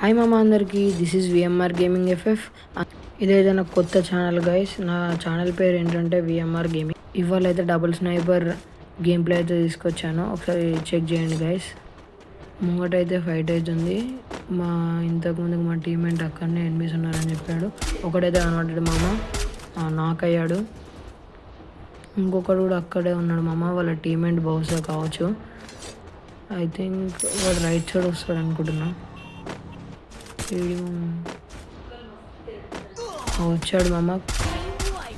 Hi మామ అందరికి, this is VMR gaming FF. ఇదైతే నా కొత్త ఛానల్ గైస్. నా ఛానల్ పేరు ఏంటంటే విఎంఆర్ గేమింగ్. ఇవాళ అయితే డబుల్ స్నైపర్ గేమ్ ప్లే అయితే తీసుకొచ్చాను, ఒకసారి చెక్ చేయండి గైస్. ముంగటైతే ఫైట్ అవుతుంది. ఇంతకుముందుకు మా టీమ్మేట్ అక్కడనే ఎనిమిస్ ఉన్నారని చెప్పాడు. ఒకడైతే కనబడ్డాడు మామ, నాక్ అయ్యాడు. ఇంకొకడు కూడా అక్కడే ఉన్నాడు మామ, వాళ్ళ టీమ్మేట్ బహుశా కావచ్చు. ఐ థింక్ వాడు రైట్ సైడ్ వస్తాడు అనుకుంటున్నా. వచ్చాడు మామ.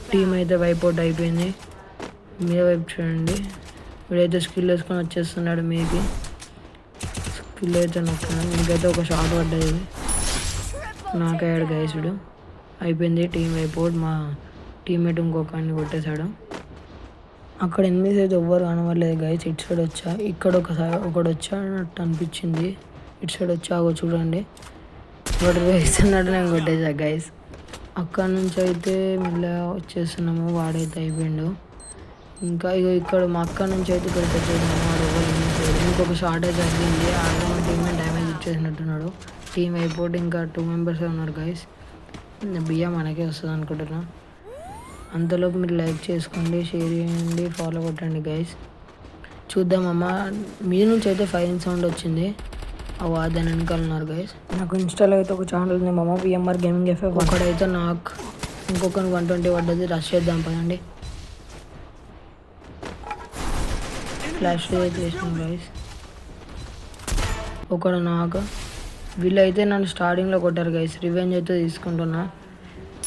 టీం అయితే వైప్ అవుట్ అయిపోయింది. మీద వైపు చూడండి, వీడైతే స్కిల్ వేసుకొని వచ్చేస్తున్నాడు. మీకి స్కిల్ అయితే నొక్కున్నాను. మీకైతే ఒక షాట్ పడ్డది, నాకయ్యాడు గైస్. వీడు అయిపోయింది టీం వైప్ అవుట్. మా టీమ్మేట్ ఇంకొకరిని కొట్టేశాడు. అక్కడ ఎనిమిది అయితే ఎవ్వరు కనవలేదు గైస్. ఇటు సైడ్ వచ్చా, ఇక్కడ ఒకడు వచ్చాడన్నట్టు అనిపించింది. ఇటు సైడ్ వచ్చాగో చూడండి, ఒకటి వేస్తున్నాడు, నేను కొట్టేసా గైస్. అక్కడ నుంచి అయితే మెల్లగా వచ్చేస్తున్నాము. వాడైతే అయిపోయిండు. ఇంకా ఇక్కడ మా అక్కడ నుంచి అయితే ఇక్కడికి వచ్చేసాము. వాడు ఇంకొక షార్ట్ అయితే తగ్గింది. ఆడ మా టీమే డ్యామేజ్ ఇచ్చేసినట్టున్నాడు. టీం అయిపోతే ఇంకా 2 మెంబర్స్ ఉన్నారు గైస్. బియ్యం మనకే వస్తుంది అనుకుంటున్నా. అంతలోపు మీరు లైక్ చేసుకోండి, షేర్ చేయండి, ఫాలో కొట్టండి గైస్. చూద్దామమ్మా. మీ నుంచి అయితే ఫైరింగ్ సౌండ్ వచ్చింది. దాని వెనకాల ఉన్నారు గైస్. నాకు ఇన్స్టాలో అయితే ఒక ఛానల్ ఉంది మామ, విఎంఆర్ గేమింగ్ ఎఫ్ఎఫ్. ఒకడైతే నాకు ఇంకొకరికి 120 పడ్డది. రష్ చేద్దాం పదండి. ఫ్లాష్ అయితే చేసినాం గైస్. ఒకడు నాకు, వీళ్ళైతే నన్ను స్టార్టింగ్లో కొట్టారు గైస్. రివెంజ్ అయితే తీసుకుంటున్నా.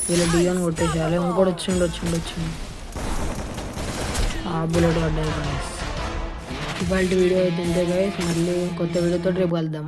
వీళ్ళ డియోని కొట్టేసేయాలి. ఇంకోటి వచ్చిండు. బుల్లెట్ పడ్డాయి గైస్. ఇవాళ వీడియో అయితే అంతే గైస్. మళ్ళీ కొత్త వీడియోతో రేపు కలుద్దాం.